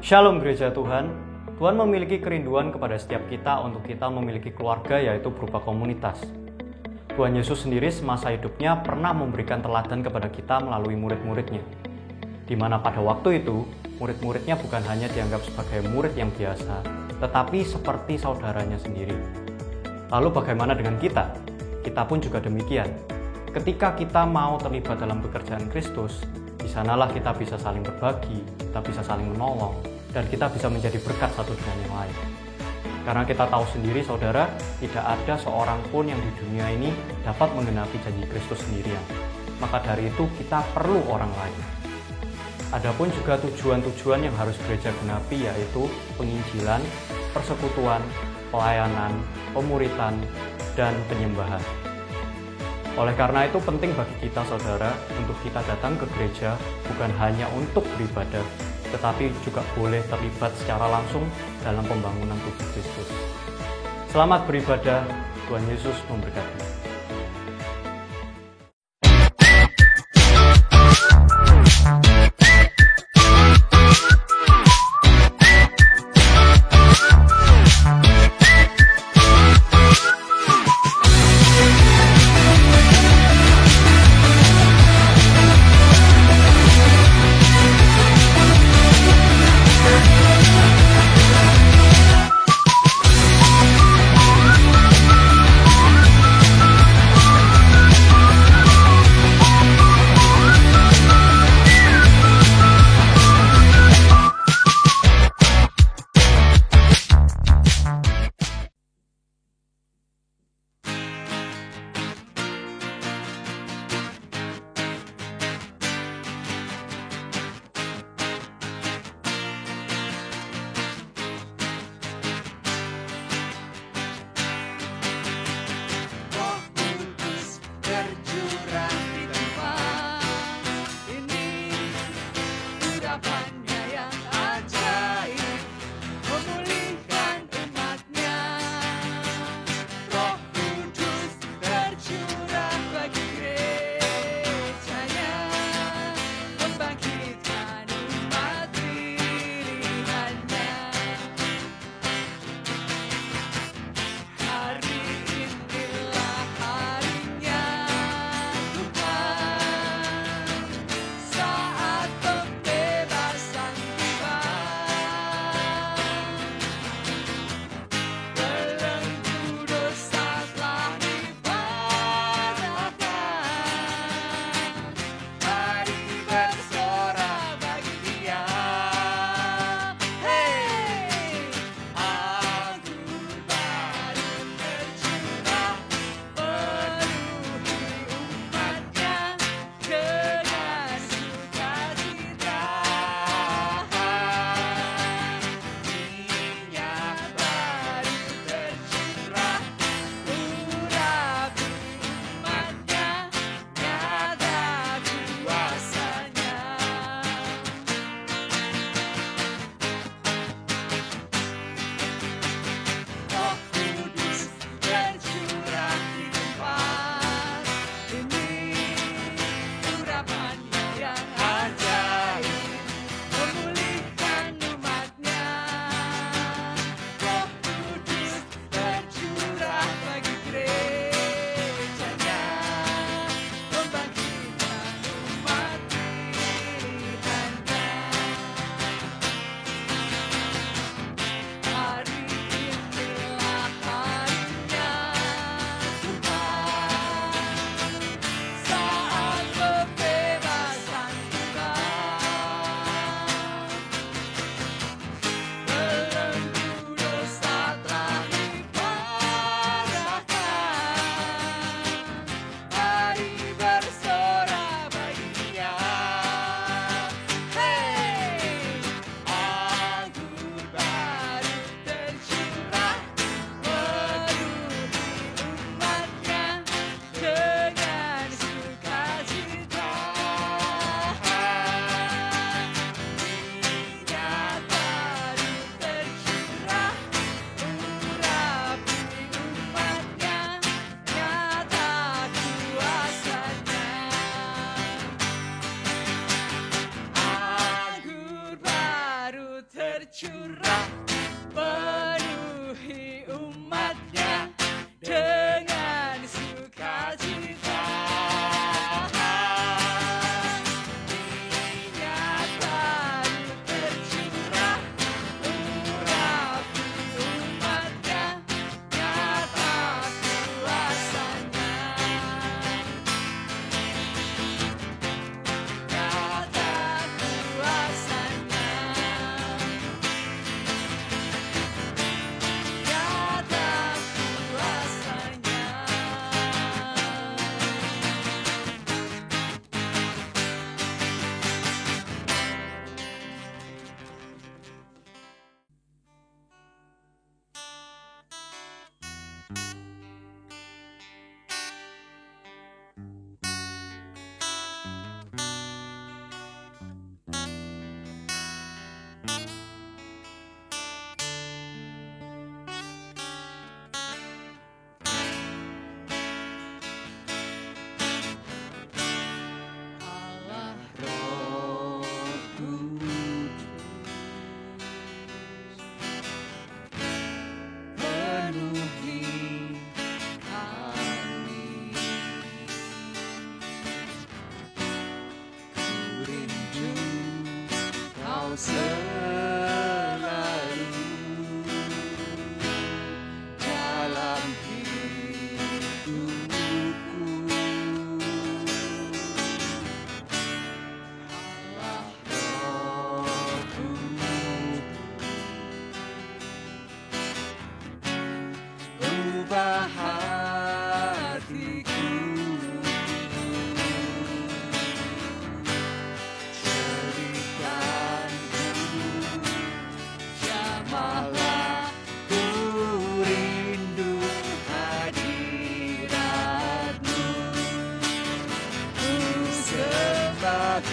Shalom gereja Tuhan. Tuhan memiliki kerinduan kepada setiap kita untuk kita memiliki keluarga, yaitu berupa komunitas. Tuhan Yesus sendiri semasa hidupnya pernah memberikan teladan kepada kita melalui murid-muridnya, di mana pada waktu itu murid-muridnya bukan hanya dianggap sebagai murid yang biasa, tetapi seperti saudaranya sendiri. Lalu bagaimana dengan kita? Kita pun juga demikian. Ketika kita mau terlibat dalam pekerjaan Kristus, di sanalah kita bisa saling berbagi, kita bisa saling menolong, dan kita bisa menjadi berkat satu dengan yang lain. Karena kita tahu sendiri, saudara, tidak ada seorang pun yang di dunia ini dapat menggenapi janji Kristus sendirian. Maka dari itu kita perlu orang lain. Adapun juga tujuan-tujuan yang harus gereja genapi, yaitu penginjilan, persekutuan, pelayanan, pemuritan, dan penyembahan. Oleh karena itu penting bagi kita, saudara, untuk kita datang ke gereja bukan hanya untuk beribadah, tetapi juga boleh terlibat secara langsung dalam pembangunan tubuh Kristus. Selamat beribadah, Tuhan Yesus memberkati. ubah hatiku. Jadikanku jamahlah, ku rindu hadirat-Mu. Ku sembah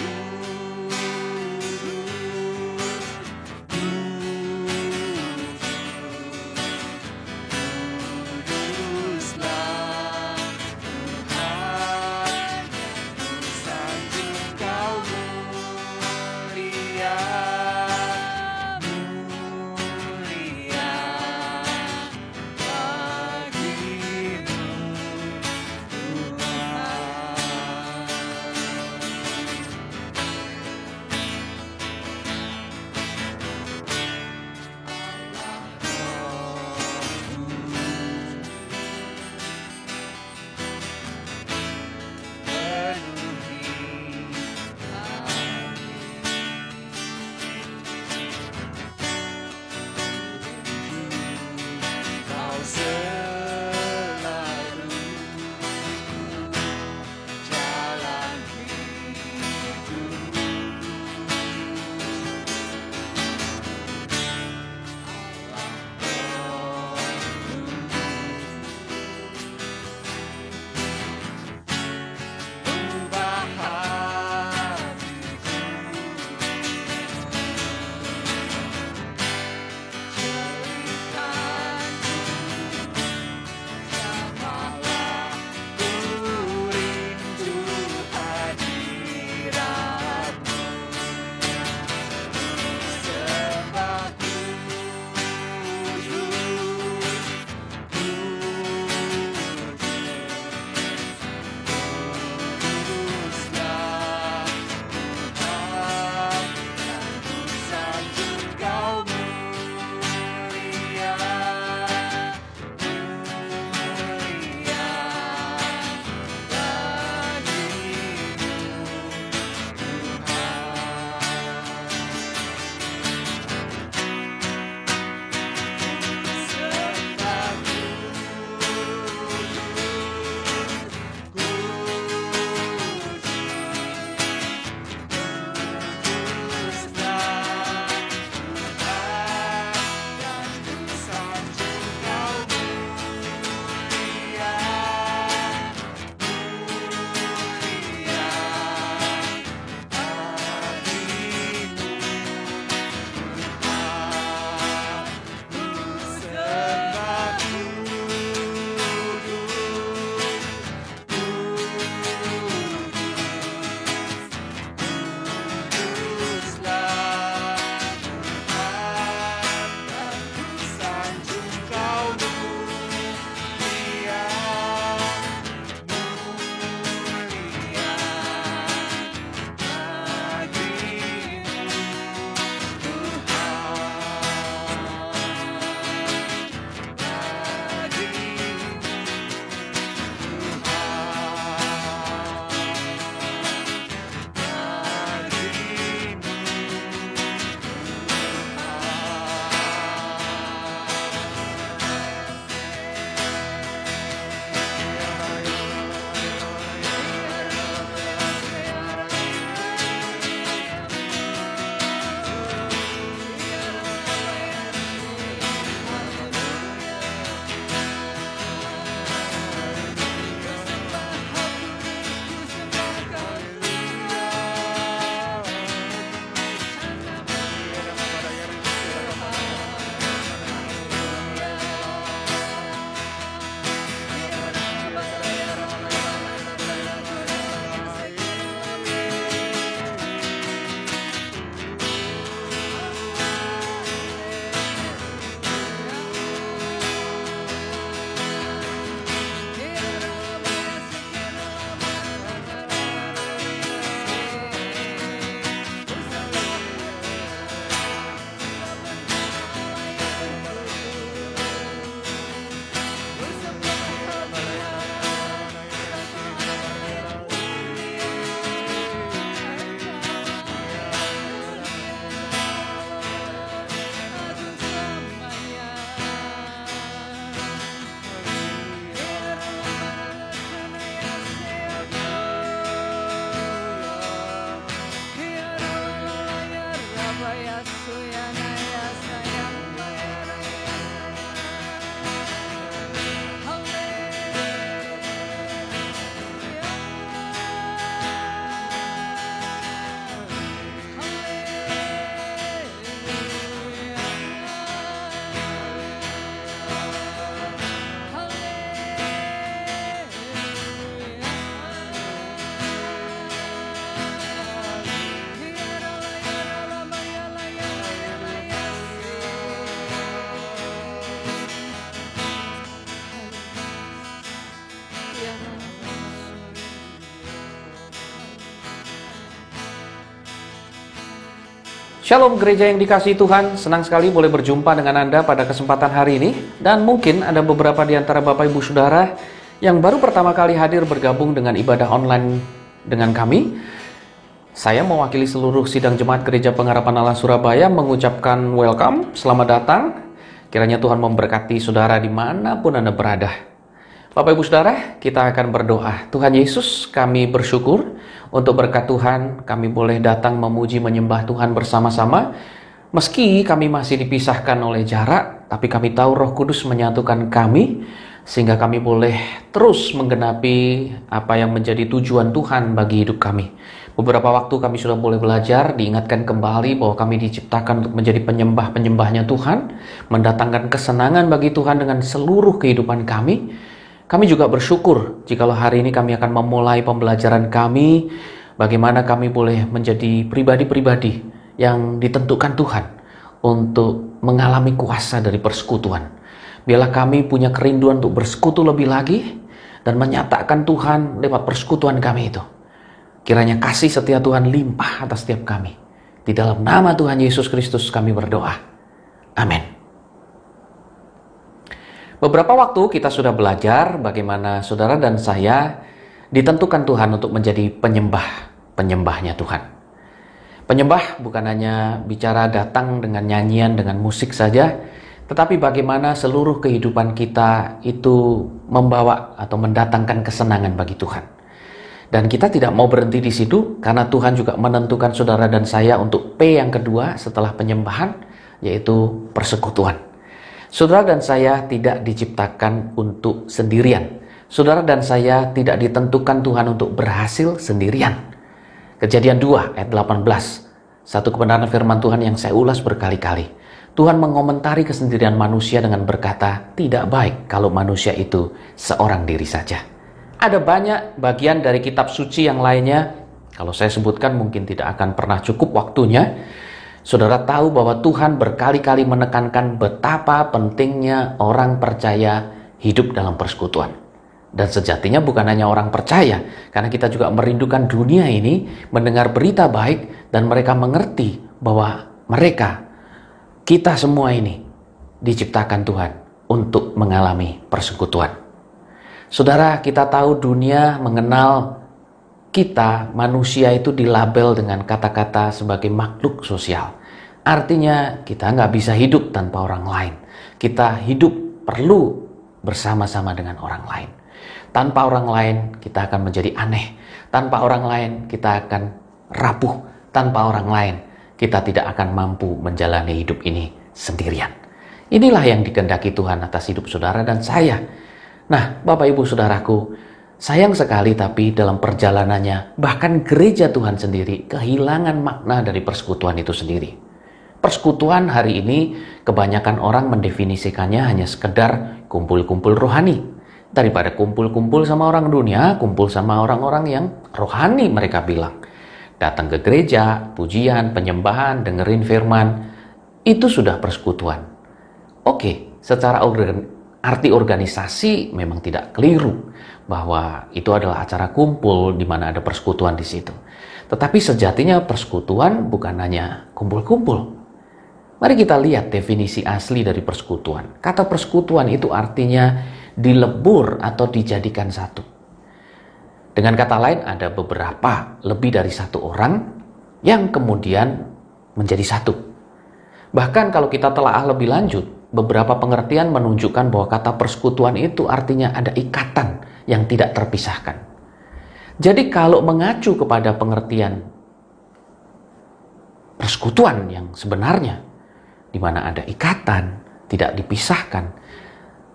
Shalom gereja yang dikasihi Tuhan, senang sekali boleh berjumpa dengan Anda pada kesempatan hari ini. Dan mungkin ada beberapa di antara Bapak Ibu Saudara yang baru pertama kali hadir bergabung dengan ibadah online dengan kami. Saya mewakili seluruh sidang jemaat Gereja Pengharapan Allah Surabaya mengucapkan welcome, selamat datang. Kiranya Tuhan memberkati saudara dimanapun Anda berada. Bapak Ibu Saudara, kita akan berdoa. Tuhan Yesus, kami bersyukur untuk berkat Tuhan, kami boleh datang memuji menyembah Tuhan bersama-sama. Meski kami masih dipisahkan oleh jarak, tapi kami tahu Roh Kudus menyatukan kami, sehingga kami boleh terus menggenapi apa yang menjadi tujuan Tuhan bagi hidup kami. Beberapa waktu kami sudah boleh belajar, diingatkan kembali bahwa kami diciptakan untuk menjadi penyembah-penyembahnya Tuhan, mendatangkan kesenangan bagi Tuhan dengan seluruh kehidupan kami. Kami juga bersyukur jikalau hari ini kami akan memulai pembelajaran kami, bagaimana kami boleh menjadi pribadi-pribadi yang ditentukan Tuhan untuk mengalami kuasa dari persekutuan. Biarlah kami punya kerinduan untuk bersekutu lebih lagi dan menyatakan Tuhan lewat persekutuan kami itu. Kiranya kasih setia Tuhan limpah atas setiap kami. Di dalam nama Tuhan Yesus Kristus kami berdoa. Amin. Beberapa waktu kita sudah belajar bagaimana saudara dan saya ditentukan Tuhan untuk menjadi penyembahnya Tuhan. Penyembah bukan hanya bicara datang dengan nyanyian, dengan musik saja, tetapi bagaimana seluruh kehidupan kita itu membawa atau mendatangkan kesenangan bagi Tuhan. Dan kita tidak mau berhenti di situ, karena Tuhan juga menentukan saudara dan saya untuk P yang kedua setelah penyembahan, yaitu persekutuan. Saudara dan saya tidak diciptakan untuk sendirian. Saudara dan saya tidak ditentukan Tuhan untuk berhasil sendirian. Kejadian 2 ayat 18. Satu kebenaran firman Tuhan yang saya ulas berkali-kali. Tuhan mengomentari kesendirian manusia dengan berkata, tidak baik kalau manusia itu seorang diri saja. Ada banyak bagian dari kitab suci yang lainnya, kalau saya sebutkan mungkin tidak akan pernah cukup waktunya. Saudara tahu bahwa Tuhan berkali-kali menekankan betapa pentingnya orang percaya hidup dalam persekutuan. Dan sejatinya bukan hanya orang percaya, karena kita juga merindukan dunia ini mendengar berita baik dan mereka mengerti bahwa kita semua ini diciptakan Tuhan untuk mengalami persekutuan. Saudara, kita tahu dunia mengenal kita, manusia itu dilabel dengan kata-kata sebagai makhluk sosial. Artinya kita nggak bisa hidup tanpa orang lain. Kita hidup perlu bersama-sama dengan orang lain. Tanpa orang lain kita akan menjadi aneh. Tanpa orang lain kita akan rapuh. Tanpa orang lain kita tidak akan mampu menjalani hidup ini sendirian. Inilah yang dikehendaki Tuhan atas hidup saudara dan saya. Nah, Bapak Ibu Saudaraku, sayang sekali tapi dalam perjalanannya bahkan gereja Tuhan sendiri kehilangan makna dari persekutuan itu sendiri. Persekutuan hari ini kebanyakan orang mendefinisikannya hanya sekedar kumpul-kumpul rohani. Daripada kumpul-kumpul sama orang dunia, kumpul sama orang-orang yang rohani mereka bilang. Datang ke gereja, pujian, penyembahan, dengerin firman, itu sudah persekutuan. Oke, secara arti organisasi memang tidak keliru bahwa itu adalah acara kumpul di mana ada persekutuan di situ. Tetapi sejatinya persekutuan bukan hanya kumpul-kumpul. Mari kita lihat definisi asli dari persekutuan. Kata persekutuan itu artinya dilebur atau dijadikan satu. Dengan kata lain, ada beberapa, lebih dari satu orang yang kemudian menjadi satu. Bahkan kalau kita telaah lebih lanjut, beberapa pengertian menunjukkan bahwa kata persekutuan itu artinya ada ikatan yang tidak terpisahkan. Jadi kalau mengacu kepada pengertian persekutuan yang sebenarnya, di mana ada ikatan, tidak dipisahkan,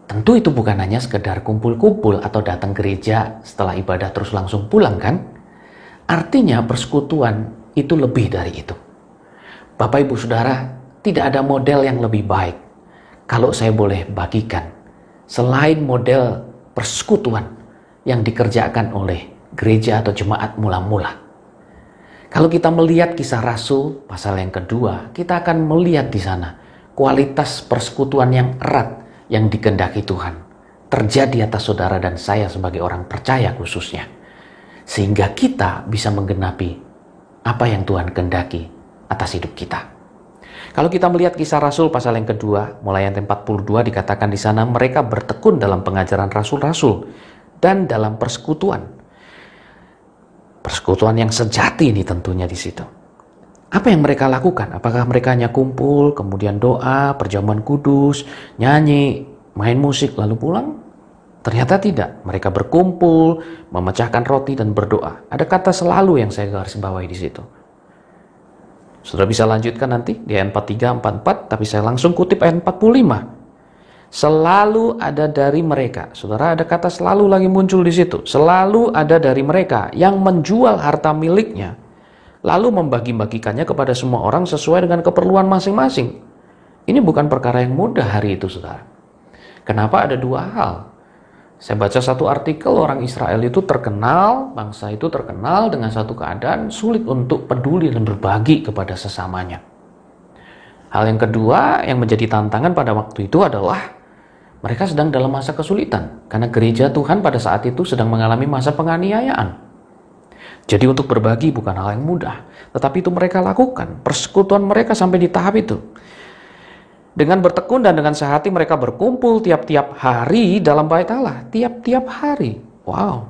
tentu itu bukan hanya sekedar kumpul-kumpul atau datang gereja setelah ibadah terus langsung pulang kan? Artinya persekutuan itu lebih dari itu. Bapak Ibu Saudara, tidak ada model yang lebih baik. Kalau saya boleh bagikan, selain model persekutuan yang dikerjakan oleh gereja atau jemaat mula-mula. Kalau kita melihat Kisah Rasul pasal yang kedua, kita akan melihat di sana kualitas persekutuan yang erat yang dikehendaki Tuhan terjadi atas saudara dan saya sebagai orang percaya khususnya. Sehingga kita bisa menggenapi apa yang Tuhan kehendaki atas hidup kita. Kalau kita melihat Kisah Rasul pasal yang kedua, mulai ayat 42 dikatakan di sana mereka bertekun dalam pengajaran rasul-rasul dan dalam persekutuan. Persekutuan yang sejati ini tentunya di situ. Apa yang mereka lakukan? Apakah mereka hanya kumpul, kemudian doa, perjamuan kudus, nyanyi, main musik, lalu pulang? Ternyata tidak. Mereka berkumpul, memecahkan roti dan berdoa. Ada kata selalu yang saya garis bawahi di situ. Saudara bisa lanjutkan nanti di ayat 43, 44, tapi saya langsung kutip ayat 45. Selalu ada dari mereka. Saudara, ada kata selalu lagi muncul di situ. Selalu ada dari mereka yang menjual harta miliknya, lalu membagi-bagikannya kepada semua orang sesuai dengan keperluan masing-masing. Ini bukan perkara yang mudah hari itu, saudara. Kenapa? Ada dua hal. Saya baca satu artikel, orang Israel itu terkenal, bangsa itu terkenal dengan satu keadaan sulit untuk peduli dan berbagi kepada sesamanya. Hal yang kedua yang menjadi tantangan pada waktu itu adalah mereka sedang dalam masa kesulitan, karena gereja Tuhan pada saat itu sedang mengalami masa penganiayaan. Jadi untuk berbagi bukan hal yang mudah, tetapi itu mereka lakukan. Persekutuan mereka sampai di tahap itu. Dengan bertekun dan dengan sehati mereka berkumpul tiap-tiap hari dalam bait Allah. Tiap-tiap hari. Wow.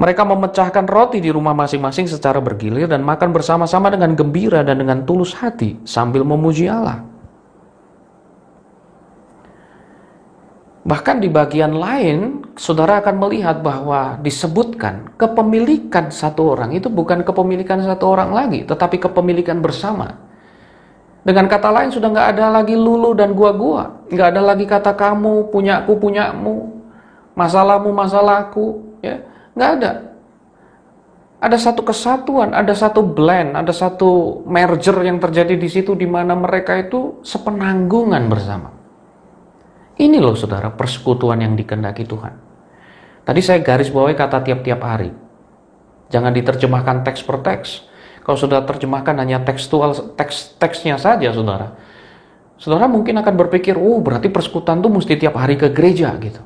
Mereka memecahkan roti di rumah masing-masing secara bergilir dan makan bersama-sama dengan gembira dan dengan tulus hati sambil memuji Allah. Bahkan di bagian lain, saudara akan melihat bahwa disebutkan kepemilikan satu orang itu bukan kepemilikan satu orang lagi, tetapi kepemilikan bersama. Dengan kata lain, sudah nggak ada lagi lulu dan gua-gua. Nggak ada lagi kata kamu, punyaku, punyamu, masalahmu, masalahku. Ya, nggak ada. Ada satu kesatuan, ada satu blend, ada satu merger yang terjadi di situ di mana mereka itu sepenanggungan bersama. Ini loh saudara, persekutuan yang dikehendaki Tuhan. Tadi saya garis bawahi kata tiap-tiap hari. Jangan diterjemahkan teks per teks. Kalau sudah terjemahkan hanya tekstual, teksnya saja saudara. Saudara mungkin akan berpikir, berarti persekutuan itu mesti tiap hari ke gereja gitu.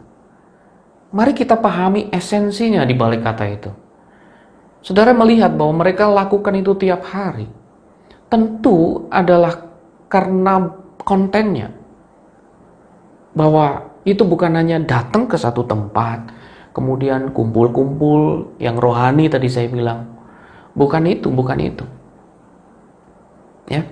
Mari kita pahami esensinya di balik kata itu. Saudara melihat bahwa mereka lakukan itu tiap hari. Tentu adalah karena kontennya. Bahwa itu bukan hanya datang ke satu tempat, kemudian kumpul-kumpul yang rohani tadi saya bilang. Bukan itu. Ya.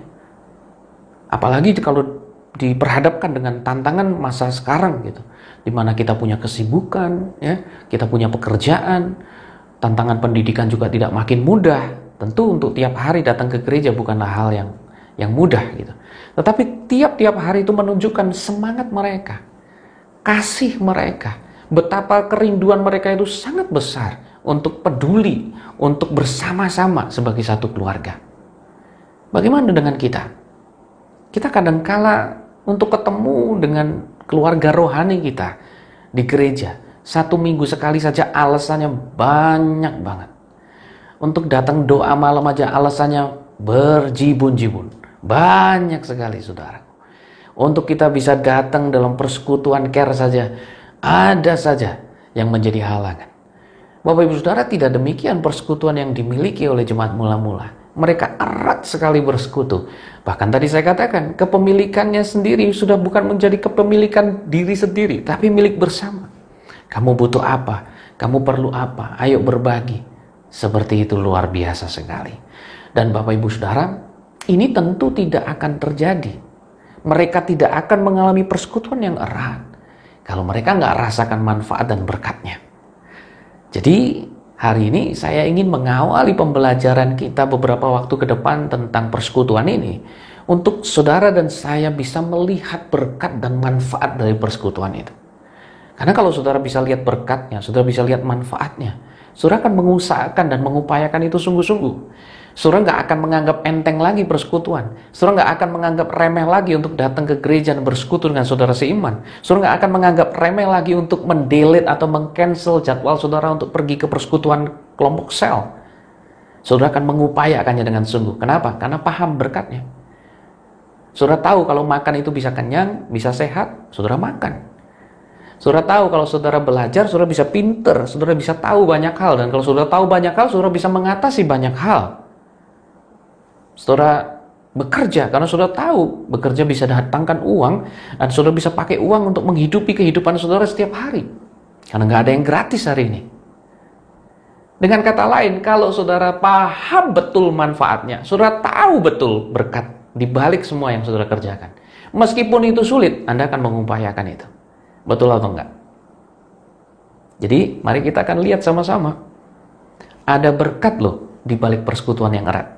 Apalagi kalau diperhadapkan dengan tantangan masa sekarang gitu, di mana kita punya kesibukan, ya, kita punya pekerjaan, tantangan pendidikan juga tidak makin mudah. Tentu untuk tiap hari datang ke gereja bukanlah hal yang mudah gitu. Tetapi tiap-tiap hari itu menunjukkan semangat mereka, kasih mereka, betapa kerinduan mereka itu sangat besar untuk peduli, untuk bersama-sama sebagai satu keluarga. Bagaimana dengan kita? Kita kadangkala untuk ketemu dengan keluarga rohani kita di gereja, 1 minggu sekali saja alasannya banyak banget. Untuk datang doa malam aja alasannya berjibun-jibun. Banyak sekali saudara. Untuk kita bisa datang dalam persekutuan care saja, ada saja yang menjadi halangan. Bapak Ibu Saudara, tidak demikian persekutuan yang dimiliki oleh jemaat mula-mula. Mereka erat sekali bersekutu. Bahkan tadi saya katakan, kepemilikannya sendiri sudah bukan menjadi kepemilikan diri sendiri, tapi milik bersama. Kamu butuh apa? Kamu perlu apa? Ayo berbagi. Seperti itu, luar biasa sekali. Dan Bapak Ibu Saudara, ini tentu tidak akan terjadi. Mereka tidak akan mengalami persekutuan yang erat kalau mereka nggak rasakan manfaat dan berkatnya. Jadi hari ini saya ingin mengawali pembelajaran kita beberapa waktu ke depan tentang persekutuan ini, untuk saudara dan saya bisa melihat berkat dan manfaat dari persekutuan itu. Karena kalau saudara bisa lihat berkatnya, saudara bisa lihat manfaatnya, saudara akan mengusahakan dan mengupayakan itu sungguh-sungguh. Saudara nggak akan menganggap enteng lagi persekutuan. Saudara nggak akan menganggap remeh lagi untuk datang ke gereja dan bersekutu dengan saudara seiman. Saudara nggak akan menganggap remeh lagi untuk mendelete atau mengcancel jadwal saudara untuk pergi ke persekutuan kelompok sel. Saudara akan mengupayakannya dengan sungguh. Kenapa? Karena paham berkatnya. Saudara tahu kalau makan itu bisa kenyang, bisa sehat, saudara makan. Saudara tahu kalau saudara belajar, saudara bisa pinter, saudara bisa tahu banyak hal. Dan kalau saudara tahu banyak hal, saudara bisa mengatasi banyak hal. Saudara bekerja, karena saudara tahu bekerja bisa datangkan uang, dan saudara bisa pakai uang untuk menghidupi kehidupan saudara setiap hari. Karena nggak ada yang gratis hari ini. Dengan kata lain, kalau saudara paham betul manfaatnya, saudara tahu betul berkat di balik semua yang saudara kerjakan. Meskipun itu sulit, Anda akan mengupayakan itu. Betul atau enggak? Jadi, mari kita akan lihat sama-sama. Ada berkat loh di balik persekutuan yang erat.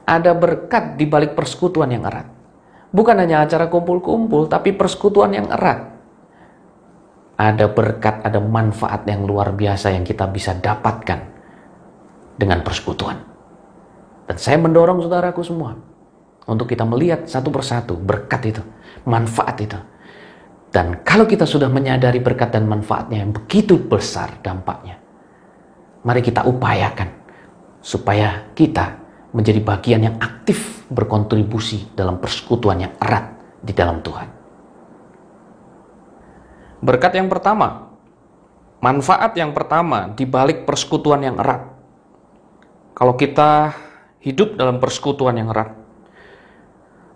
Ada berkat di balik persekutuan yang erat. Bukan hanya acara kumpul-kumpul, tapi persekutuan yang erat. Ada berkat, ada manfaat yang luar biasa yang kita bisa dapatkan dengan persekutuan. Dan saya mendorong saudaraku semua untuk kita melihat satu persatu berkat itu, manfaat itu. Dan kalau kita sudah menyadari berkat dan manfaatnya yang begitu besar dampaknya, mari kita upayakan supaya kita menjadi bagian yang aktif berkontribusi dalam persekutuan yang erat di dalam Tuhan. Berkat yang pertama, manfaat yang pertama di balik persekutuan yang erat. Kalau kita hidup dalam persekutuan yang erat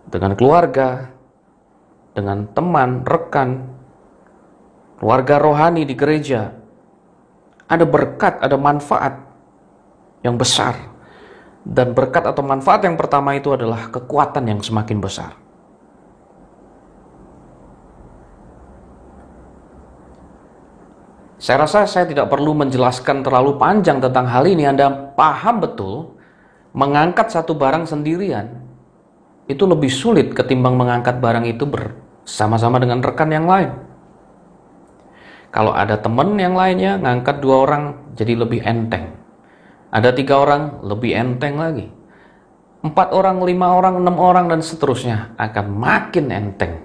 dengan keluarga, dengan teman, rekan, keluarga rohani di gereja, ada berkat, ada manfaat yang besar. Dan berkat atau manfaat yang pertama itu adalah kekuatan yang semakin besar. Saya rasa saya tidak perlu menjelaskan terlalu panjang tentang hal ini. Anda paham betul, mengangkat satu barang sendirian itu lebih sulit ketimbang mengangkat barang itu bersama-sama dengan rekan yang lain. Kalau ada teman yang lainnya, ngangkat 2 orang jadi lebih enteng. Ada 3 orang, lebih enteng lagi. 4 orang, 5 orang, 6 orang, dan seterusnya akan makin enteng.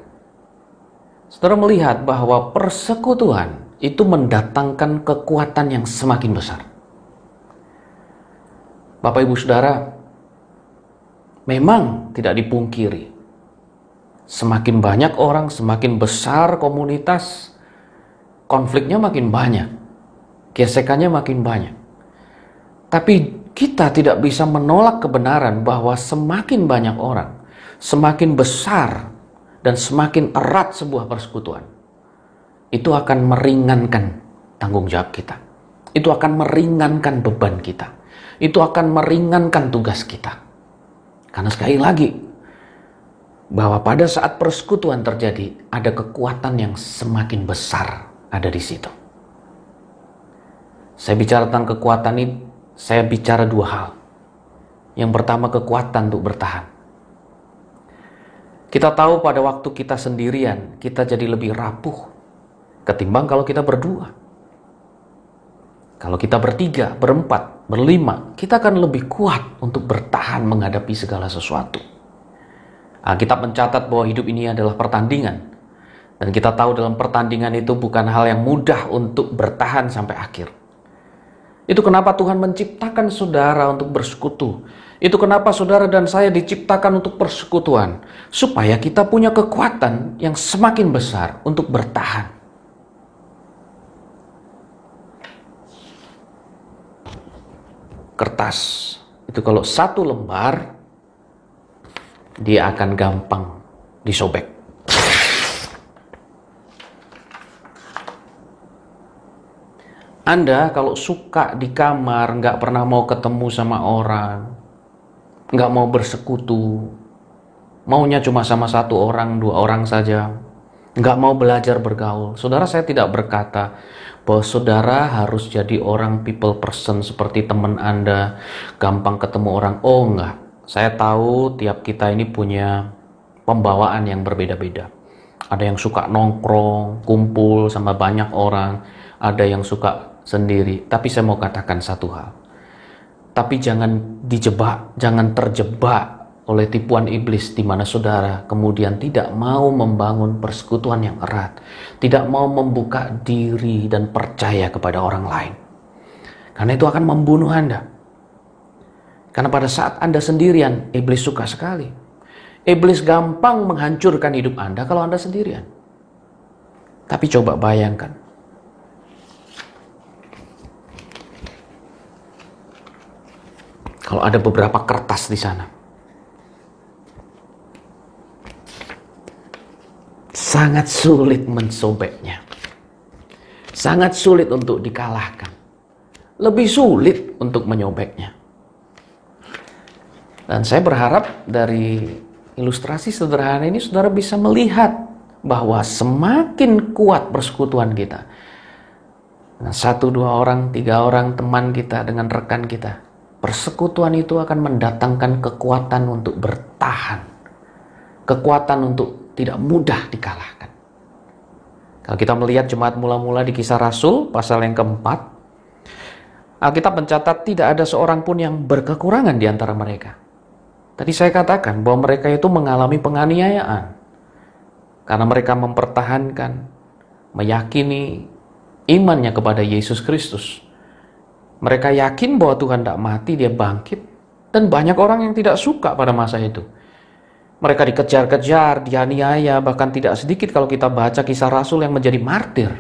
Saudara melihat bahwa persekutuan itu mendatangkan kekuatan yang semakin besar. Bapak Ibu Saudara, memang tidak dipungkiri, semakin banyak orang, semakin besar komunitas, konfliknya makin banyak, gesekannya makin banyak. Tapi kita tidak bisa menolak kebenaran bahwa semakin banyak orang, semakin besar dan semakin erat sebuah persekutuan, itu akan meringankan tanggung jawab kita. Itu akan meringankan beban kita. Itu akan meringankan tugas kita. Karena sekali lagi, bahwa pada saat persekutuan terjadi, ada kekuatan yang semakin besar ada di situ. Saya bicara tentang kekuatan ini, saya bicara 2 hal. Yang pertama, kekuatan untuk bertahan. Kita tahu pada waktu kita sendirian, kita jadi lebih rapuh ketimbang kalau kita berdua. Kalau kita bertiga, berempat, berlima, kita akan lebih kuat untuk bertahan menghadapi segala sesuatu. Alkitab mencatat bahwa hidup ini adalah pertandingan. Dan kita tahu dalam pertandingan itu bukan hal yang mudah untuk bertahan sampai akhir. Itu kenapa Tuhan menciptakan saudara untuk bersekutu. Itu kenapa saudara dan saya diciptakan untuk persekutuan. Supaya kita punya kekuatan yang semakin besar untuk bertahan. Kertas itu kalau 1 lembar, dia akan gampang disobek. Anda kalau suka di kamar, nggak pernah mau ketemu sama orang, nggak mau bersekutu, maunya cuma sama 1 orang, 2 orang saja, nggak mau belajar bergaul. Saudara, saya tidak berkata bahwa saudara harus jadi orang people person seperti teman Anda, gampang ketemu orang. Oh enggak, saya tahu tiap kita ini punya pembawaan yang berbeda-beda. Ada yang suka nongkrong, kumpul sama banyak orang, ada yang suka sendiri. Tapi saya mau katakan satu hal. Tapi jangan dijebak, jangan terjebak oleh tipuan iblis di mana saudara kemudian tidak mau membangun persekutuan yang erat, tidak mau membuka diri dan percaya kepada orang lain. Karena itu akan membunuh Anda. Karena pada saat Anda sendirian, iblis suka sekali. Iblis gampang menghancurkan hidup Anda kalau Anda sendirian. Tapi coba bayangkan, kalau ada beberapa kertas di sana, sangat sulit mensobeknya. Sangat sulit untuk dikalahkan. Lebih sulit untuk menyobeknya. Dan saya berharap dari ilustrasi sederhana ini saudara bisa melihat bahwa semakin kuat persekutuan kita dengan 1, 2 orang, 3 orang teman kita, dengan rekan kita, persekutuan itu akan mendatangkan kekuatan untuk bertahan, kekuatan untuk tidak mudah dikalahkan. Kalau kita melihat jemaat mula-mula di Kisah Rasul pasal yang keempat, Alkitab mencatat tidak ada seorang pun yang berkekurangan di antara mereka. Tadi saya katakan bahwa mereka itu mengalami penganiayaan karena mereka mempertahankan, meyakini imannya kepada Yesus Kristus. Mereka yakin bahwa Tuhan tidak mati, dia bangkit. Dan banyak orang yang tidak suka pada masa itu. Mereka dikejar-kejar, dianiaya, bahkan tidak sedikit kalau kita baca Kisah Rasul yang menjadi martir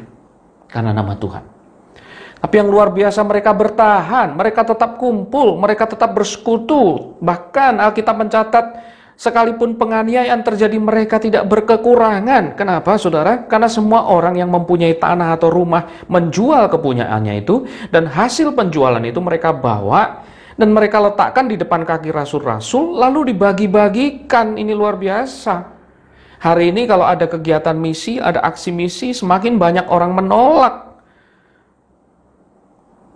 karena nama Tuhan. Tapi yang luar biasa, mereka bertahan, mereka tetap kumpul, mereka tetap bersekutu. Bahkan Alkitab mencatat sekalipun penganiayaan terjadi, mereka tidak berkekurangan. Kenapa, saudara? Karena semua orang yang mempunyai tanah atau rumah menjual kepunyaannya itu, dan hasil penjualan itu mereka bawa dan mereka letakkan di depan kaki rasul-rasul, lalu dibagi-bagikan. Ini luar biasa. Hari ini kalau ada kegiatan misi, ada aksi misi, semakin banyak orang menolak.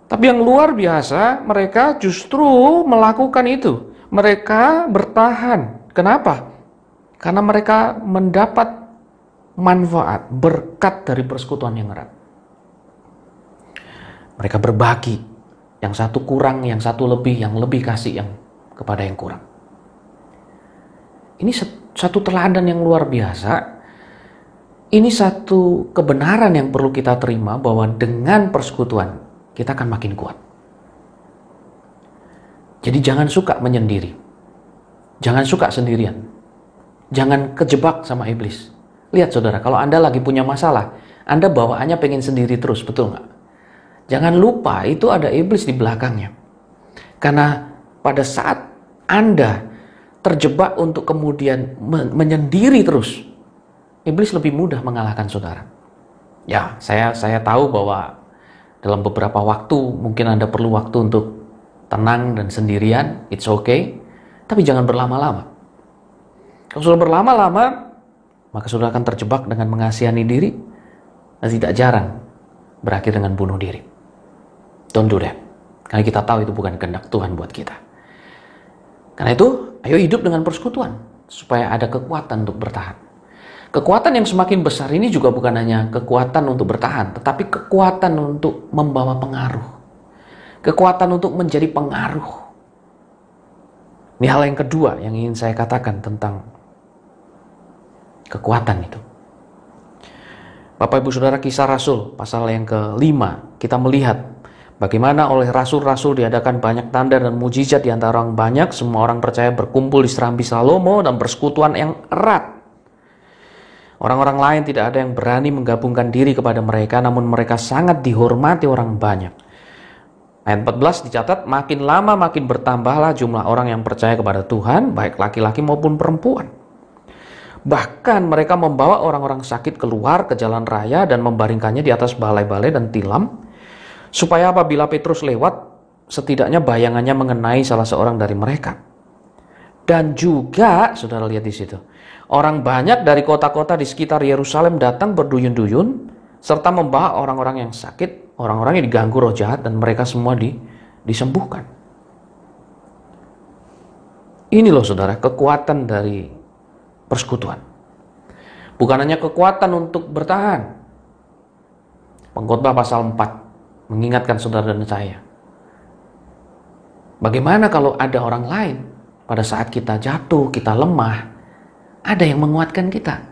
Tapi yang luar biasa, mereka justru melakukan itu. Mereka bertahan. Kenapa? Karena mereka mendapat manfaat, berkat dari persekutuan yang erat. Mereka berbagi. Yang satu kurang, yang satu lebih, yang lebih kasih yang kepada yang kurang. Ini satu teladan yang luar biasa. Ini satu kebenaran yang perlu kita terima, bahwa dengan persekutuan kita akan makin kuat. Jadi jangan suka menyendiri. Jangan suka sendirian. Jangan kejebak sama iblis. Lihat saudara, kalau Anda lagi punya masalah, Anda bawaannya pengen sendiri terus, betul nggak? Jangan lupa itu ada iblis di belakangnya. Karena pada saat Anda terjebak untuk kemudian menyendiri terus, iblis lebih mudah mengalahkan saudara. Ya, saya tahu bahwa dalam beberapa waktu mungkin Anda perlu waktu untuk tenang dan sendirian, it's okay. Tapi jangan berlama-lama. Kalau sudah berlama-lama, maka sudah akan terjebak dengan mengasihani diri, dan tidak jarang berakhir dengan bunuh diri. Don't do that. Karena kita tahu itu bukan kehendak Tuhan buat kita. Karena itu, ayo hidup dengan persekutuan, supaya ada kekuatan untuk bertahan. Kekuatan yang semakin besar ini juga bukan hanya kekuatan untuk bertahan, tetapi kekuatan untuk membawa pengaruh. Kekuatan untuk menjadi pengaruh. Ini hal yang kedua yang ingin saya katakan tentang kekuatan itu. Bapak Ibu Saudara, Kisah Rasul pasal yang ke-5, kita melihat bagaimana oleh rasul-rasul diadakan banyak tanda dan mujizat di antara orang banyak. Semua orang percaya berkumpul di serambi Salomo dan persekutuan yang erat. Orang-orang lain tidak ada yang berani menggabungkan diri kepada mereka, namun mereka sangat dihormati orang banyak. Ayat 14 dicatat, makin lama makin bertambahlah jumlah orang yang percaya kepada Tuhan, baik laki-laki maupun perempuan. Bahkan mereka membawa orang-orang sakit keluar ke jalan raya dan membaringkannya di atas balai-balai dan tilam, supaya apabila Petrus lewat, setidaknya bayangannya mengenai salah seorang dari mereka. Dan juga, saudara lihat di situ, orang banyak dari kota-kota di sekitar Yerusalem datang berduyun-duyun, serta membawa orang-orang yang sakit, orang-orang yang diganggu roh jahat, dan mereka semua disembuhkan. Ini loh saudara, kekuatan dari persekutuan. Bukan hanya kekuatan untuk bertahan. Pengkhotbah pasal 4 mengingatkan saudara dan saya. Bagaimana kalau ada orang lain pada saat kita jatuh, kita lemah, ada yang menguatkan kita.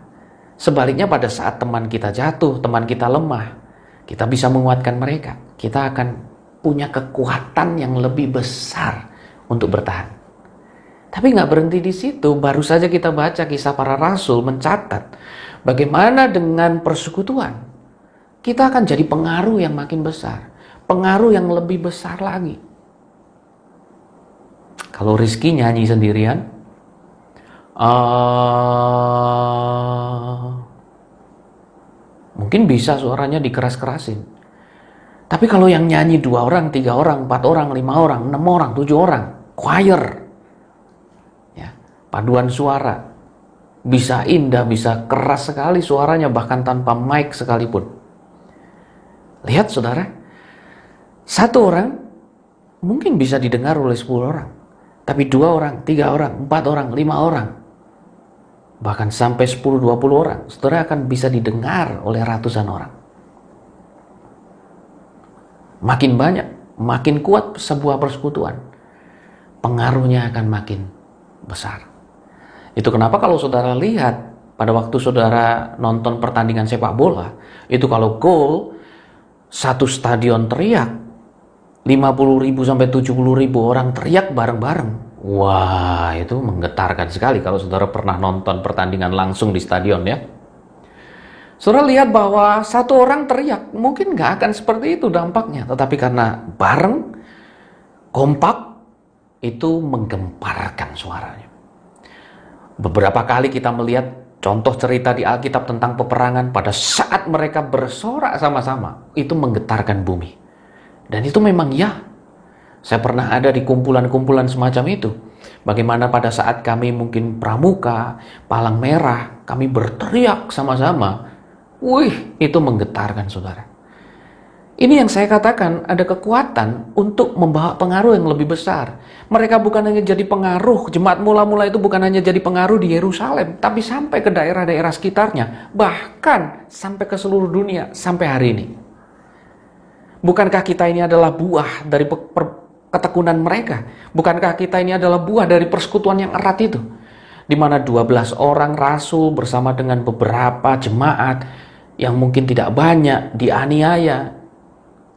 Sebaliknya pada saat teman kita jatuh, teman kita lemah, kita bisa menguatkan mereka. Kita akan punya kekuatan yang lebih besar untuk bertahan. Tapi nggak berhenti di situ. Baru saja kita baca Kisah Para Rasul mencatat bagaimana dengan persekutuan kita akan jadi pengaruh yang makin besar, pengaruh yang lebih besar lagi. Kalau Rizky nyanyi sendirian, mungkin bisa suaranya dikeras-kerasin. Tapi kalau yang nyanyi 2 orang, 3 orang, 4 orang, 5 orang, 6 orang, 7 orang, choir, ya, paduan suara, bisa indah, bisa keras sekali suaranya, bahkan tanpa mic sekalipun. Lihat saudara, 1 orang mungkin bisa didengar oleh 10 orang. Tapi 2 orang, 3 orang, 4 orang, 5 orang, bahkan sampai 10-20 orang, saudara akan bisa didengar oleh ratusan orang. Makin banyak, makin kuat sebuah persekutuan, pengaruhnya akan makin besar. Itu kenapa kalau saudara lihat pada waktu saudara nonton pertandingan sepak bola, itu kalau gol, satu stadion teriak, 50.000 sampai 70.000 orang teriak bareng-bareng. Wah, itu menggetarkan sekali kalau saudara pernah nonton pertandingan langsung di stadion ya. Saudara lihat bahwa 1 orang teriak, mungkin nggak akan seperti itu dampaknya. Tetapi karena bareng, kompak, itu menggemparkan suaranya. Beberapa kali kita melihat contoh cerita di Alkitab tentang peperangan, pada saat mereka bersorak sama-sama, itu menggetarkan bumi. Dan itu memang ya, saya pernah ada di kumpulan-kumpulan semacam itu. Bagaimana pada saat kami mungkin pramuka, palang merah, kami berteriak sama-sama. Wih, itu menggetarkan saudara. Ini yang saya katakan, ada kekuatan untuk membawa pengaruh yang lebih besar. Mereka bukan hanya jadi pengaruh, jemaat mula-mula itu bukan hanya jadi pengaruh di Yerusalem, tapi sampai ke daerah-daerah sekitarnya, bahkan sampai ke seluruh dunia, sampai hari ini. Bukankah kita ini adalah buah dari ketekunan mereka? Bukankah kita ini adalah buah dari persekutuan yang erat itu? Di mana 12 orang rasul bersama dengan beberapa jemaat yang mungkin tidak banyak dianiaya,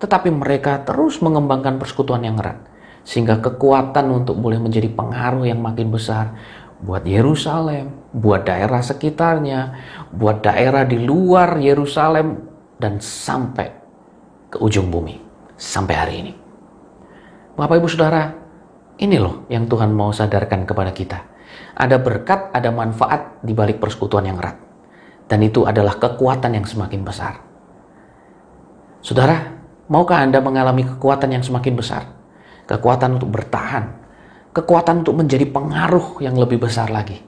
tetapi mereka terus mengembangkan persekutuan yang erat. Sehingga kekuatan untuk boleh menjadi pengaruh yang makin besar buat Yerusalem, buat daerah sekitarnya, buat daerah di luar Yerusalem, dan sampai ke ujung bumi, sampai hari ini. Bapak Ibu Saudara, ini loh yang Tuhan mau sadarkan kepada kita. Ada berkat, ada manfaat di balik persekutuan yang erat. Dan itu adalah kekuatan yang semakin besar. Saudara, maukah Anda mengalami kekuatan yang semakin besar? Kekuatan untuk bertahan, kekuatan untuk menjadi pengaruh yang lebih besar lagi.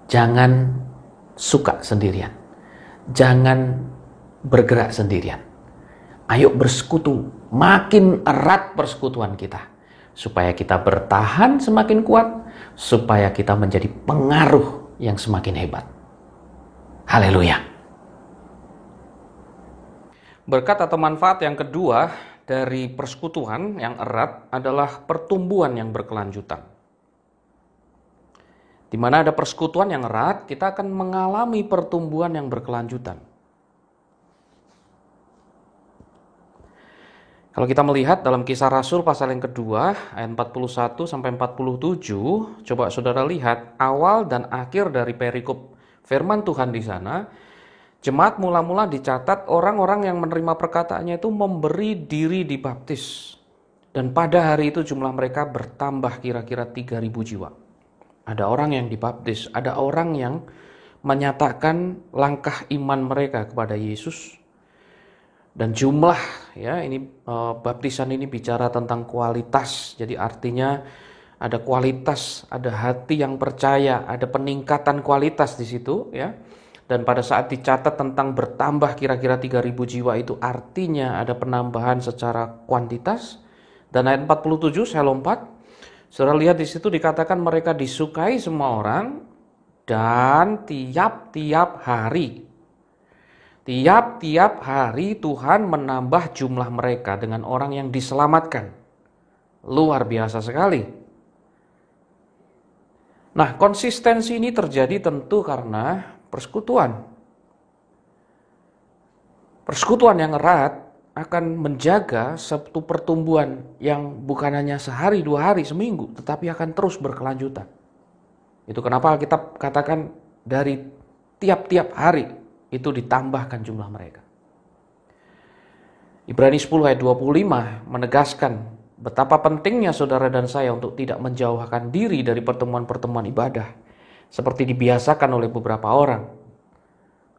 Jangan suka sendirian. Jangan bergerak sendirian. Ayo bersekutu, makin erat persekutuan kita. Supaya kita bertahan semakin kuat, supaya kita menjadi pengaruh yang semakin hebat. Haleluya. Berkat atau manfaat yang kedua dari persekutuan yang erat adalah pertumbuhan yang berkelanjutan. Di mana ada persekutuan yang erat, kita akan mengalami pertumbuhan yang berkelanjutan. Kalau kita melihat dalam Kisah Rasul pasal yang kedua, ayat 41 sampai 47, coba saudara lihat awal dan akhir dari perikop firman Tuhan di sana. Jemaat mula-mula dicatat orang-orang yang menerima perkataannya itu memberi diri dibaptis. Dan pada hari itu jumlah mereka bertambah kira-kira 3.000 jiwa. Ada orang yang dibaptis, ada orang yang menyatakan langkah iman mereka kepada Yesus. Dan jumlah, ya, ini baptisan ini bicara tentang kualitas. Jadi artinya ada kualitas, ada hati yang percaya, ada peningkatan kualitas di situ, ya. Dan pada saat dicatat tentang bertambah kira-kira 3.000 jiwa itu artinya ada penambahan secara kuantitas. Dan ayat 47 saya lompat. Saudara lihat di situ dikatakan mereka disukai semua orang dan tiap-tiap hari Tuhan menambah jumlah mereka dengan orang yang diselamatkan. Luar biasa sekali. Nah, konsistensi ini terjadi tentu karena persekutuan. Persekutuan yang erat akan menjaga satu pertumbuhan yang bukan hanya sehari, 2 hari, seminggu, tetapi akan terus berkelanjutan. Itu kenapa Alkitab katakan dari tiap-tiap hari itu ditambahkan jumlah mereka. Ibrani 10 ayat 25 menegaskan betapa pentingnya saudara dan saya untuk tidak menjauhkan diri dari pertemuan-pertemuan ibadah seperti dibiasakan oleh beberapa orang.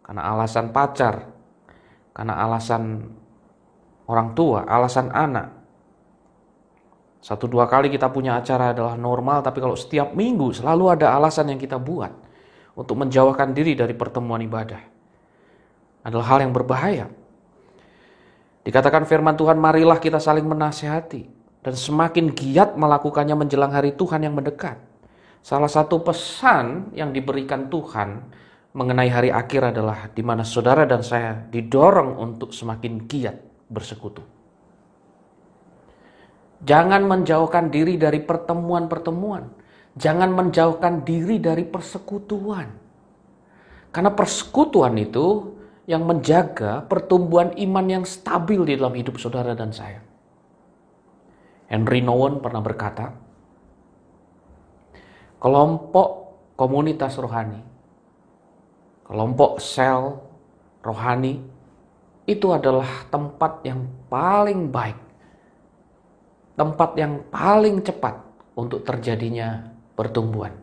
karena alasan pacar, karena alasan orang tua, alasan anak. 1-2 kali kita punya acara adalah normal, tapi kalau setiap minggu selalu ada alasan yang kita buat untuk menjauhkan diri dari pertemuan ibadah, adalah hal yang berbahaya. Dikatakan firman Tuhan, marilah kita saling menasihati dan semakin giat melakukannya menjelang hari Tuhan yang mendekat. Salah satu pesan yang diberikan Tuhan mengenai hari akhir adalah di mana saudara dan saya didorong untuk semakin giat bersekutu. Jangan menjauhkan diri dari pertemuan-pertemuan. Jangan menjauhkan diri dari persekutuan. Karena persekutuan itu yang menjaga pertumbuhan iman yang stabil di dalam hidup saudara dan saya. Henry Nouwen pernah berkata, kelompok komunitas rohani, kelompok sel rohani itu adalah tempat yang paling baik, tempat yang paling cepat untuk terjadinya pertumbuhan,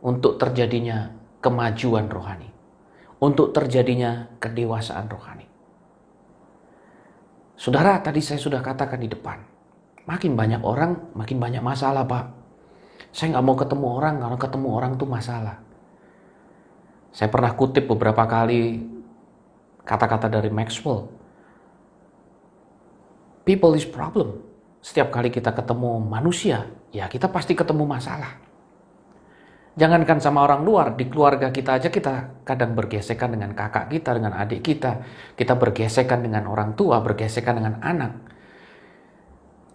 untuk terjadinya kemajuan rohani, untuk terjadinya kedewasaan rohani. Saudara, tadi saya sudah katakan di depan, makin banyak orang, makin banyak masalah, Pak. Saya nggak mau ketemu orang, karena ketemu orang itu masalah. Saya pernah kutip beberapa kali kata-kata dari Maxwell. People is problem. Setiap kali kita ketemu manusia, ya kita pasti ketemu masalah. Jangankan sama orang luar, di keluarga kita aja kita kadang bergesekan dengan kakak kita, dengan adik kita bergesekan dengan orang tua, bergesekan dengan anak.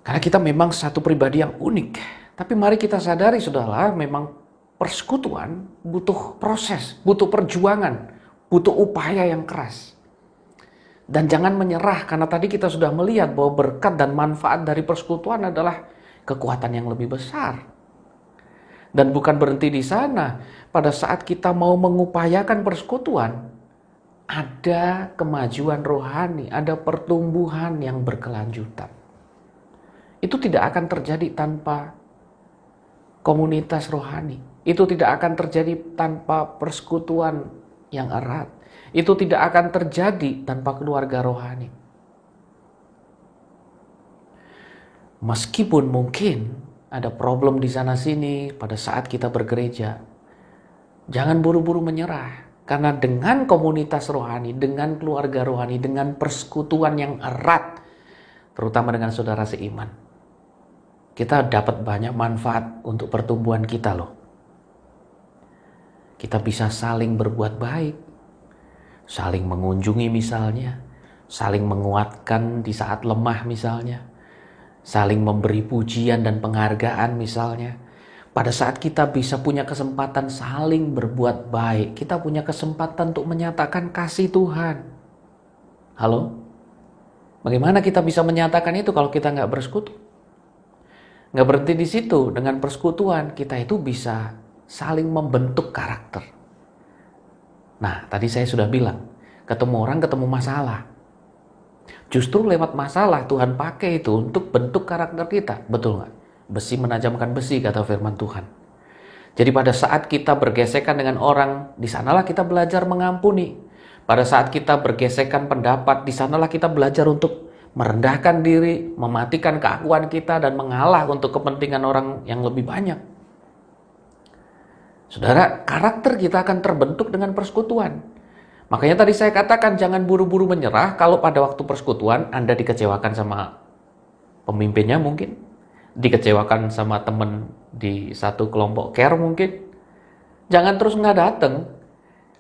Karena kita memang satu pribadi yang unik. Tapi mari kita sadari, saudara, memang persekutuan butuh proses, butuh perjuangan, butuh upaya yang keras. Dan jangan menyerah, karena tadi kita sudah melihat bahwa berkat dan manfaat dari persekutuan adalah kekuatan yang lebih besar. Dan bukan berhenti di sana. Pada saat kita mau mengupayakan persekutuan, ada kemajuan rohani, ada pertumbuhan yang berkelanjutan. Itu tidak akan terjadi tanpa komunitas rohani. Itu tidak akan terjadi tanpa persekutuan yang erat. Itu tidak akan terjadi tanpa keluarga rohani. Meskipun mungkin ada problem di sana sini pada saat kita bergereja, jangan buru-buru menyerah. Karena dengan komunitas rohani, dengan keluarga rohani, dengan persekutuan yang erat, terutama dengan saudara seiman, kita dapat banyak manfaat untuk pertumbuhan kita loh. Kita bisa saling berbuat baik, saling mengunjungi misalnya, saling menguatkan di saat lemah misalnya, saling memberi pujian dan penghargaan misalnya. Pada saat kita bisa punya kesempatan saling berbuat baik, kita punya kesempatan untuk menyatakan kasih Tuhan. Halo? Bagaimana kita bisa menyatakan itu kalau kita nggak bersekutu? Nggak berhenti di situ. Dengan persekutuan kita itu bisa saling membentuk karakter. Nah, tadi saya sudah bilang, ketemu orang ketemu masalah. Justru lewat masalah Tuhan pakai itu untuk bentuk karakter kita. Betul nggak? Besi menajamkan besi, kata firman Tuhan. Jadi pada saat kita bergesekan dengan orang, di sanalah kita belajar mengampuni. Pada saat kita bergesekan pendapat, di sanalah kita belajar untuk merendahkan diri, mematikan keakuan kita, dan mengalah untuk kepentingan orang yang lebih banyak. Saudara, karakter kita akan terbentuk dengan persekutuan. Makanya tadi saya katakan jangan buru-buru menyerah kalau pada waktu persekutuan Anda dikecewakan sama pemimpinnya mungkin, dikecewakan sama teman di satu kelompok care mungkin. Jangan terus nggak datang.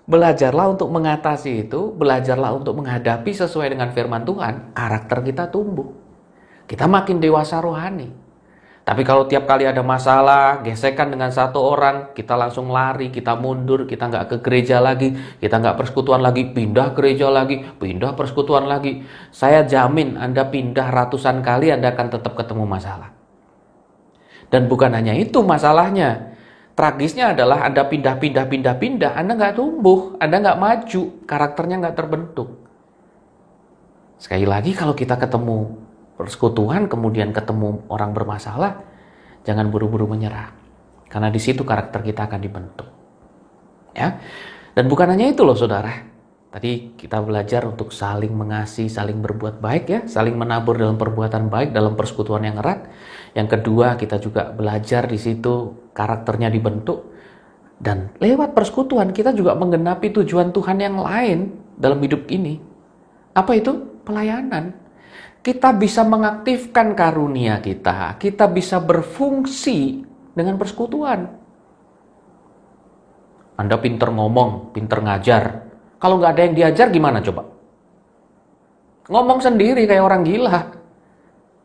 Belajarlah untuk mengatasi itu, belajarlah untuk menghadapi sesuai dengan firman Tuhan, karakter kita tumbuh. Kita makin dewasa rohani. Tapi kalau tiap kali ada masalah, gesekan dengan satu orang, kita langsung lari, kita mundur, kita nggak ke gereja lagi, kita nggak persekutuan lagi, pindah gereja lagi, pindah persekutuan lagi. Saya jamin Anda pindah ratusan kali, Anda akan tetap ketemu masalah. Dan bukan hanya itu masalahnya. Tragisnya adalah Anda pindah, Anda nggak tumbuh, Anda nggak maju, karakternya nggak terbentuk. Sekali lagi, kalau kita ketemu persekutuan, kemudian ketemu orang bermasalah, jangan buru-buru menyerah. Karena di situ karakter kita akan dibentuk. Ya. Dan bukan hanya itu loh saudara. Tadi kita belajar untuk saling mengasihi, saling berbuat baik ya, saling menabur dalam perbuatan baik, dalam persekutuan yang erat. Yang kedua, kita juga belajar di situ karakternya dibentuk. Dan lewat persekutuan kita juga menggenapi tujuan Tuhan yang lain dalam hidup ini. Apa itu? Pelayanan. Kita bisa mengaktifkan karunia kita bisa berfungsi dengan persekutuan. Anda pinter ngomong, pinter ngajar. Kalau nggak ada yang diajar gimana coba? Ngomong sendiri kayak orang gila.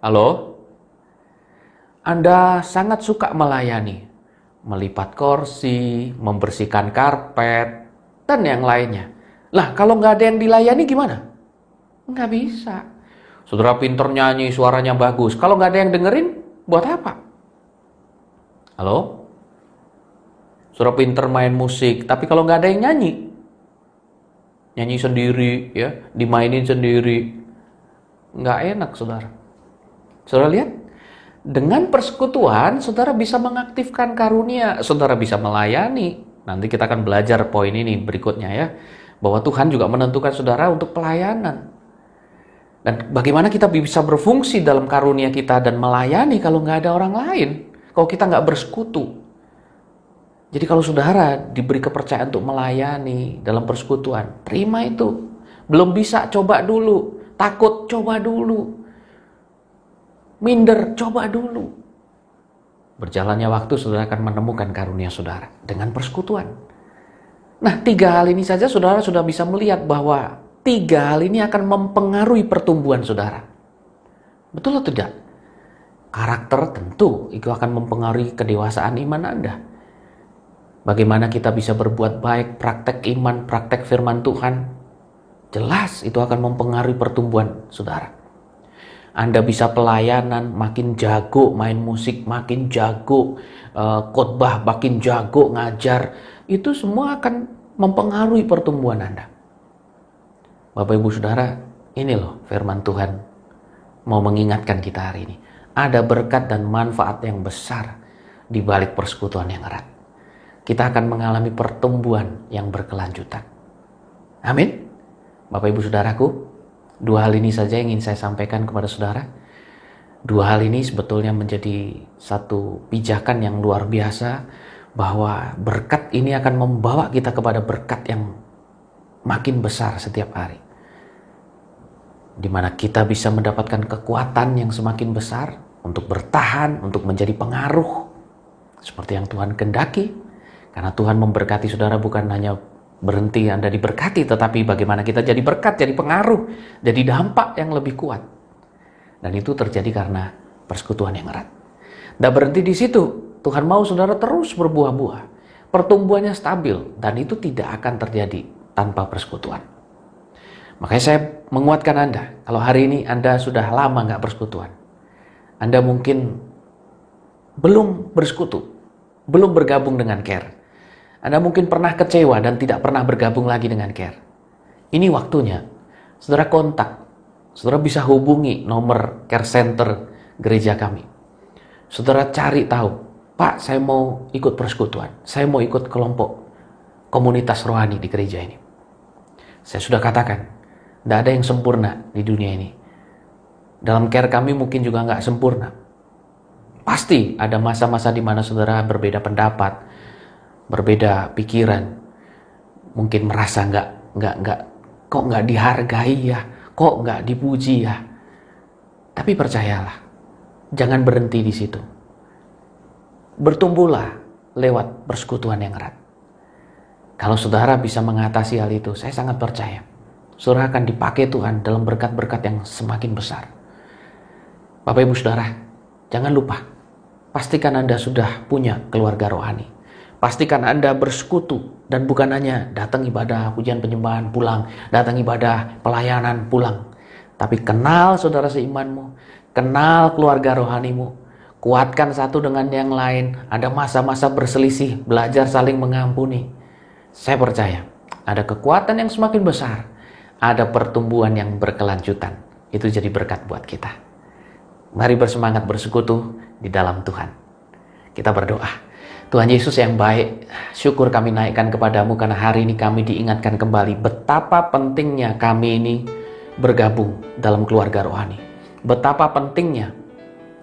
Halo? Anda sangat suka melayani. Melipat kursi, membersihkan karpet, dan yang lainnya. Lah, kalau nggak ada yang dilayani gimana? Nggak bisa. Saudara pinter nyanyi, suaranya bagus. Kalau nggak ada yang dengerin, buat apa? Halo? Saudara pinter main musik, tapi kalau nggak ada yang nyanyi sendiri, ya, dimainin sendiri, nggak enak, saudara. Saudara lihat, dengan persekutuan, saudara bisa mengaktifkan karunia, saudara bisa melayani. Nanti kita akan belajar poin ini berikutnya ya, bahwa Tuhan juga menentukan saudara untuk pelayanan. Dan bagaimana kita bisa berfungsi dalam karunia kita dan melayani kalau nggak ada orang lain, kalau kita nggak bersekutu. Jadi kalau saudara diberi kepercayaan untuk melayani dalam persekutuan, terima itu. Belum bisa, coba dulu. Takut, coba dulu. Minder, coba dulu. Berjalannya waktu, saudara akan menemukan karunia saudara dengan persekutuan. Nah, 3 hal ini saja saudara sudah bisa melihat bahwa 3 hal ini akan mempengaruhi pertumbuhan saudara. Betul atau tidak? Karakter tentu itu akan mempengaruhi kedewasaan iman Anda. Bagaimana kita bisa berbuat baik, praktek iman, praktek firman Tuhan. Jelas itu akan mempengaruhi pertumbuhan saudara. Anda bisa pelayanan, makin jago main musik, makin jago khotbah, makin jago ngajar. Itu semua akan mempengaruhi pertumbuhan Anda. Bapak Ibu Saudara, ini loh firman Tuhan mau mengingatkan kita hari ini. Ada berkat dan manfaat yang besar di balik persekutuan yang erat. Kita akan mengalami pertumbuhan yang berkelanjutan. Amin. Bapak Ibu Saudaraku, 2 hal ini saja yang ingin saya sampaikan kepada saudara. 2 hal ini sebetulnya menjadi satu pijakan yang luar biasa, bahwa berkat ini akan membawa kita kepada berkat yang makin besar setiap hari. Di mana kita bisa mendapatkan kekuatan yang semakin besar untuk bertahan, untuk menjadi pengaruh seperti yang Tuhan kehendaki. Karena Tuhan memberkati saudara bukan hanya berhenti Anda diberkati, tetapi bagaimana kita jadi berkat, jadi pengaruh, jadi dampak yang lebih kuat. Dan itu terjadi karena persekutuan yang erat. Dan berhenti di situ. Tuhan mau saudara terus berbuah-buah. Pertumbuhannya stabil, dan itu tidak akan terjadi tanpa persekutuan. Makanya saya menguatkan Anda, kalau hari ini Anda sudah lama nggak persekutuan, Anda mungkin belum bersekutu, belum bergabung dengan CARE. Anda mungkin pernah kecewa dan tidak pernah bergabung lagi dengan CARE. Ini waktunya. Saudara kontak. Saudara bisa hubungi nomor CARE Center gereja kami. Saudara cari tahu, Pak, saya mau ikut persekutuan. Saya mau ikut kelompok komunitas rohani di gereja ini. Saya sudah katakan, tidak ada yang sempurna di dunia ini. Dalam CARE kami mungkin juga nggak sempurna. Pasti ada masa-masa di mana saudara berbeda pendapat, berbeda pikiran, mungkin merasa kok nggak dihargai ya, kok nggak dipuji ya. Tapi percayalah, jangan berhenti di situ. Bertumbuhlah lewat persekutuan yang erat. Kalau saudara bisa mengatasi hal itu, saya sangat percaya saudara akan dipakai Tuhan dalam berkat-berkat yang semakin besar. Bapak Ibu Saudara, jangan lupa, pastikan Anda sudah punya keluarga rohani. Pastikan Anda bersekutu dan bukan hanya datang ibadah, pujian penyembahan, pulang. Datang ibadah, pelayanan, pulang. Tapi kenal saudara seimanmu, kenal keluarga rohanimu. Kuatkan satu dengan yang lain. Ada masa-masa berselisih, belajar saling mengampuni. Saya percaya ada kekuatan yang semakin besar. Ada pertumbuhan yang berkelanjutan. Itu jadi berkat buat kita. Mari bersemangat bersekutu di dalam Tuhan. Kita berdoa. Tuhan Yesus yang baik, syukur kami naikkan kepadamu karena hari ini kami diingatkan kembali betapa pentingnya kami ini bergabung dalam keluarga rohani. Betapa pentingnya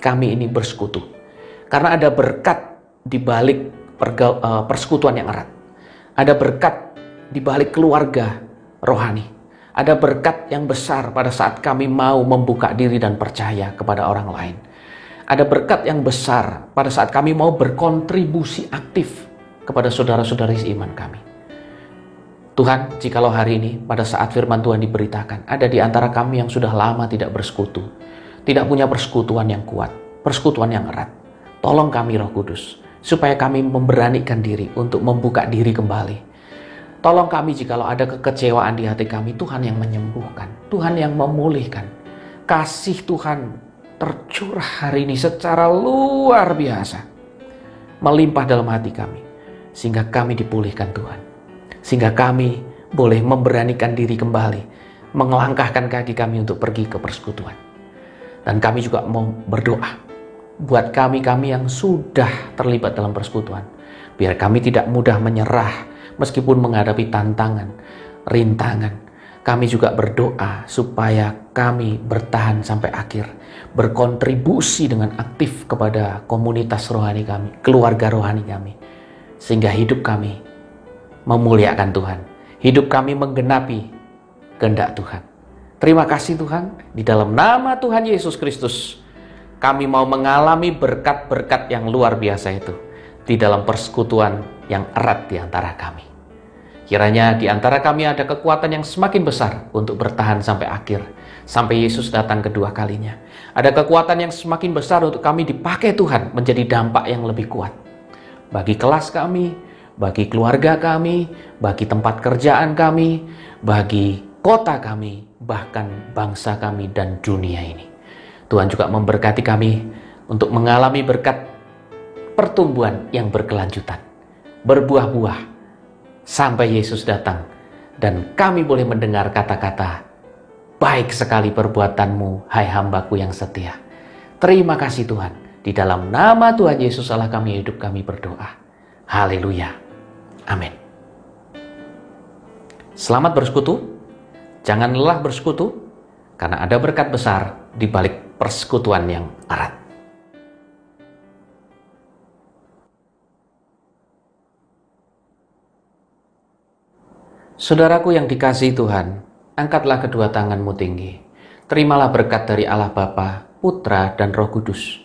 kami ini bersekutu. Karena ada berkat di balik persekutuan yang erat. Ada berkat di balik keluarga rohani. Ada berkat yang besar pada saat kami mau membuka diri dan percaya kepada orang lain. Ada berkat yang besar pada saat kami mau berkontribusi aktif kepada saudara-saudari seiman kami. Tuhan, jikalau hari ini pada saat firman Tuhan diberitakan, ada di antara kami yang sudah lama tidak bersekutu, tidak punya persekutuan yang kuat, persekutuan yang erat. Tolong kami Roh Kudus, supaya kami memberanikan diri untuk membuka diri kembali. Tolong kami jikalau ada kekecewaan di hati kami, Tuhan yang menyembuhkan, Tuhan yang memulihkan. Kasih Tuhan tercurah hari ini secara luar biasa, melimpah dalam hati kami, sehingga kami dipulihkan Tuhan, sehingga kami boleh memberanikan diri kembali, melangkahkan kaki kami untuk pergi ke persekutuan. Dan kami juga mau berdoa buat kami yang sudah terlibat dalam persekutuan, biar kami tidak mudah menyerah meskipun menghadapi tantangan, rintangan. Kami juga berdoa supaya kami bertahan sampai akhir, berkontribusi dengan aktif kepada komunitas rohani kami, keluarga rohani kami, sehingga hidup kami memuliakan Tuhan, hidup kami menggenapi kehendak Tuhan. Terima kasih Tuhan, di dalam nama Tuhan Yesus Kristus, kami mau mengalami berkat-berkat yang luar biasa itu di dalam persekutuan yang erat di antara kami. Kiranya di antara kami ada kekuatan yang semakin besar untuk bertahan sampai akhir, sampai Yesus datang kedua kalinya. Ada kekuatan yang semakin besar untuk kami dipakai Tuhan menjadi dampak yang lebih kuat. Bagi kelas kami, bagi keluarga kami, bagi tempat kerjaan kami, bagi kota kami, bahkan bangsa kami dan dunia ini. Tuhan juga memberkati kami untuk mengalami berkat pertumbuhan yang berkelanjutan, berbuah-buah, sampai Yesus datang dan kami boleh mendengar kata-kata, baik sekali perbuatanmu, hai hambaku yang setia. Terima kasih Tuhan. Di dalam nama Tuhan Yesus Allah kami hidup, kami berdoa. Haleluya. Amin. Selamat bersekutu. Jangan lelah bersekutu, karena ada berkat besar di balik persekutuan yang erat. Saudaraku yang dikasihi Tuhan, angkatlah kedua tanganmu tinggi. Terimalah berkat dari Allah Bapa, Putra, dan Roh Kudus.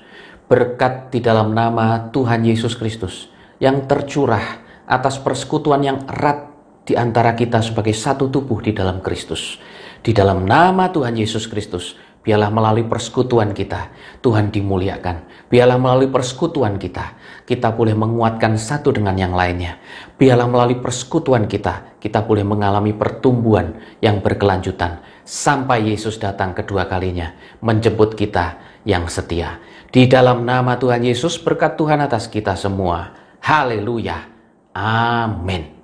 Berkat di dalam nama Tuhan Yesus Kristus yang tercurah atas persekutuan yang erat di antara kita sebagai satu tubuh di dalam Kristus. Di dalam nama Tuhan Yesus Kristus, biarlah melalui persekutuan kita, Tuhan dimuliakan. Biarlah melalui persekutuan kita boleh menguatkan satu dengan yang lainnya. Biarlah melalui persekutuan kita boleh mengalami pertumbuhan yang berkelanjutan. Sampai Yesus datang kedua kalinya, menjemput kita yang setia. Di dalam nama Tuhan Yesus, berkat Tuhan atas kita semua. Haleluya. Amin.